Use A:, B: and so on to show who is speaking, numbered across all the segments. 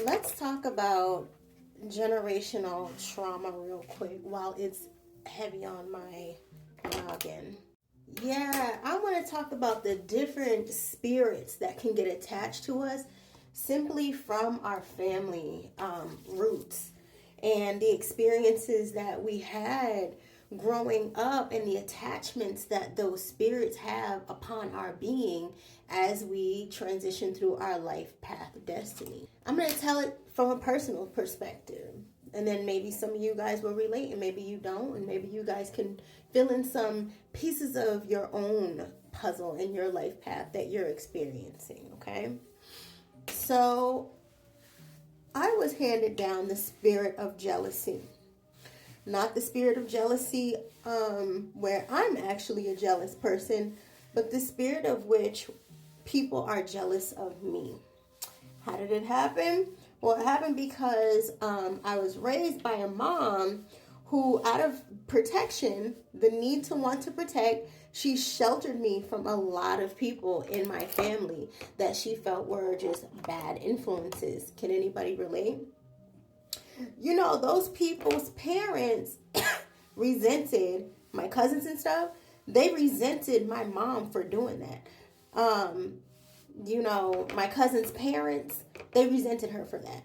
A: Let's talk about generational trauma real quick while it's heavy on my noggin. Yeah, I want to talk about the different spirits that can get attached to us simply from our family roots and the experiences that we had growing up and the attachments that those spirits have upon our being as we transition through our life path of destiny. I'm going to tell it from a personal perspective. And then maybe some of you guys will relate and maybe you don't. And maybe you guys can fill in some pieces of your own puzzle in your life path that you're experiencing, okay? So I was handed down the spirit of jealousy. Not the spirit of jealousy where I'm actually a jealous person, but the spirit of which people are jealous of me. How did it happen? Well, it happened because I was raised by a mom who, out of protection, the need to want to protect, she sheltered me from a lot of people in my family that she felt were just bad influences. Can anybody relate? You know, those people's parents resented my cousins and stuff. They resented my mom for doing that. You know, my cousin's parents, they resented her for that.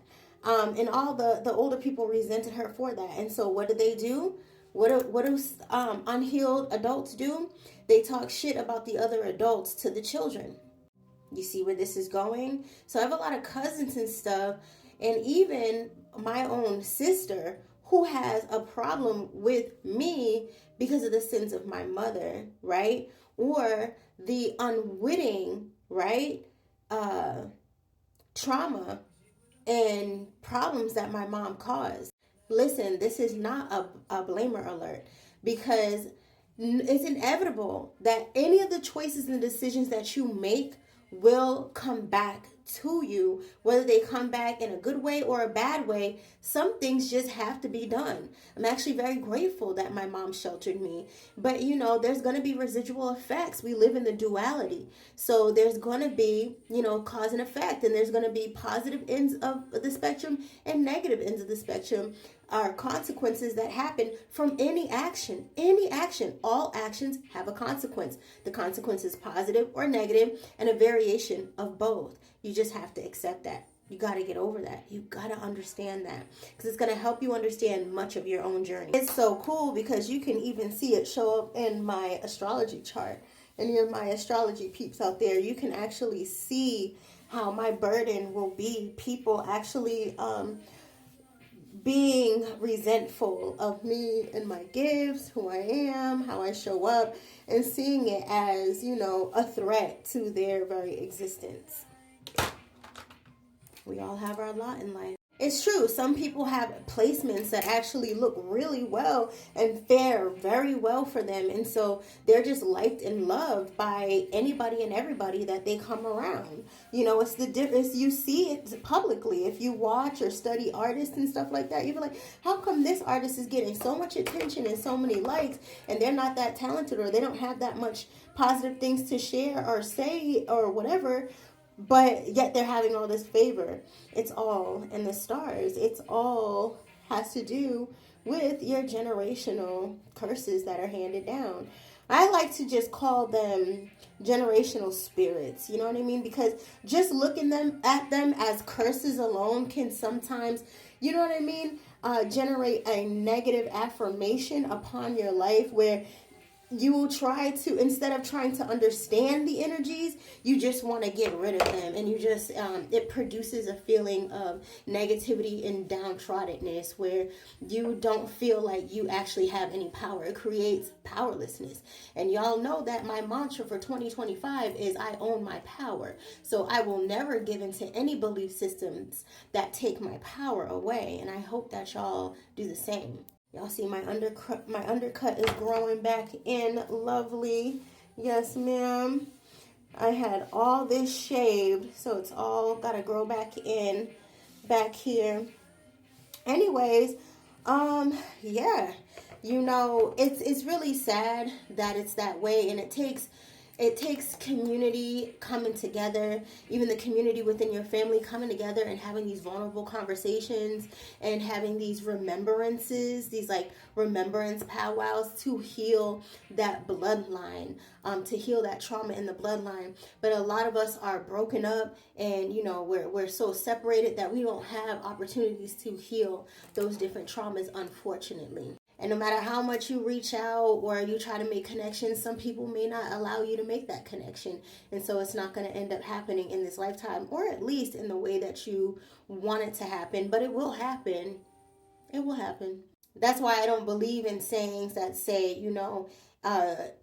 A: And all the older people resented her for that. And so what do? What do unhealed adults do? They talk shit about the other adults to the children. You see where this is going? So I have a lot of cousins and stuff, and even my own sister who has a problem with me because of the sins of my mother, right? Or the unwitting, right? Trauma and problems that my mom caused. Listen, this is not a blamer alert, because it's inevitable that any of the choices and decisions that you make will come back to you, whether they come back in a good way or a bad way. Some things just have to be done. I'm actually very grateful that my mom sheltered me, but you know, there's going to be residual effects. We live in the duality, so there's going to be, you know, cause and effect, and there's going to be positive ends of the spectrum and negative ends of the spectrum, are consequences that happen from any action. All actions have a consequence. The consequence is positive or negative, and a variation of both. You just have to accept that. You got to get over that. You got to understand that, because it's going to help you understand much of your own journey. It's so cool because you can even see it show up in my astrology chart. And you're my astrology peeps out there. You can actually see how my burden will be people actually being resentful of me and my gifts, who I am, how I show up, and seeing it as, you know, a threat to their very existence. We all have our lot in life. It's true. Some people have placements that actually look really well and fare very well for them. And so they're just liked and loved by anybody and everybody that they come around. You know, it's the difference. You see it publicly. If you watch or study artists and stuff like that, you're like, how come this artist is getting so much attention and so many likes, and they're not that talented, or they don't have that much positive things to share or say or whatever, but yet they're having all this favor? It's all in the stars. It's all has to do with your generational curses that are handed down. I like to just call them generational spirits. You know what I mean? Because just looking at them as curses alone can sometimes, you know what I mean, generate a negative affirmation upon your life, where you will try to, instead of trying to understand the energies, you just want to get rid of them. And you just, it produces a feeling of negativity and downtroddenness, where you don't feel like you actually have any power. It creates powerlessness. And y'all know that my mantra for 2025 is I own my power. So I will never give into any belief systems that take my power away. And I hope that y'all do the same. Y'all see my undercut is growing back in. Lovely. Yes, ma'am. I had all this shaved, so it's all got to grow back in back here. Anyways, yeah. You know, it's really sad that it's that way, and it takes It takes community coming together, even the community within your family coming together and having these vulnerable conversations and having these remembrances, these like remembrance powwows to heal that bloodline, to heal that trauma in the bloodline. But a lot of us are broken up, and you know, we're so separated that we don't have opportunities to heal those different traumas, unfortunately. And no matter how much you reach out or you try to make connections, some people may not allow you to make that connection. And so it's not going to end up happening in this lifetime, or at least in the way that you want it to happen. But it will happen. It will happen. That's why I don't believe in sayings that say, you know,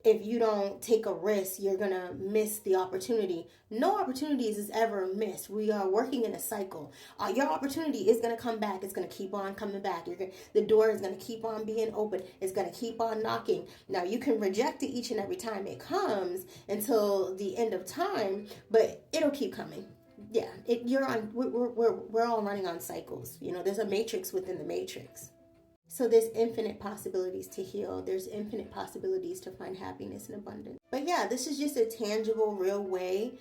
A: if you don't take a risk, you're going to miss the opportunity. No opportunities is ever missed. We are working in a cycle. Your opportunity is going to come back. It's going to keep on coming back. The door is going to keep on being open. It's going to keep on knocking. Now, you can reject it each and every time it comes until the end of time, but it'll keep coming. Yeah, we're all running on cycles. You know, there's a matrix within the matrix. So there's infinite possibilities to heal. There's infinite possibilities to find happiness and abundance. But yeah, this is just a tangible, real way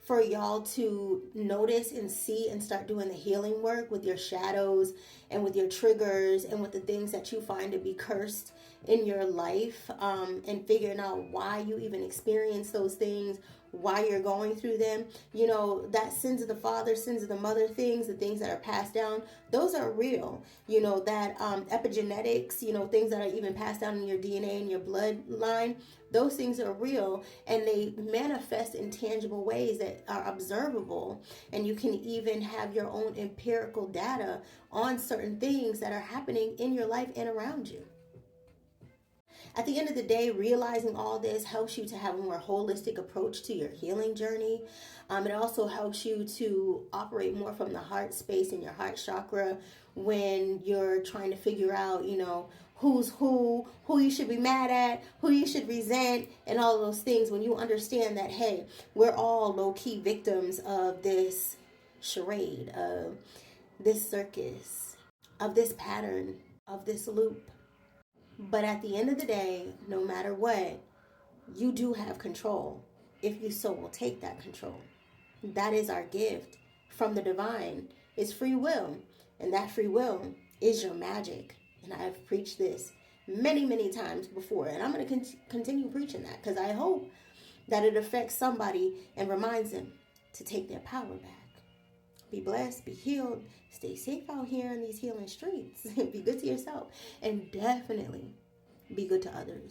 A: for y'all to notice and see and start doing the healing work with your shadows and with your triggers and with the things that you find to be cursed in your life, and figuring out why you even experience those things, why you're going through them. You know, that sins of the father, sins of the mother things, the things that are passed down, those are real. You know, that epigenetics, you know, things that are even passed down in your DNA and your bloodline, those things are real, and they manifest in tangible ways that are observable, and you can even have your own empirical data on certain things that are happening in your life and around you. At the end of the day, realizing all this helps you to have a more holistic approach to your healing journey. It also helps you to operate more from the heart space and your heart chakra when you're trying to figure out, you know, who's who you should be mad at, who you should resent, and all of those things. When you understand that, hey, we're all low-key victims of this charade, of this circus, of this pattern, of this loop. But at the end of the day, no matter what, you do have control if you so will take that control. That is our gift from the divine. It's free will. And that free will is your magic. And I've preached this many, many times before. And I'm going to continue preaching that, because I hope that it affects somebody and reminds them to take their power back. Be blessed, be healed, stay safe out here in these healing streets. Be good to yourself, and definitely be good to others.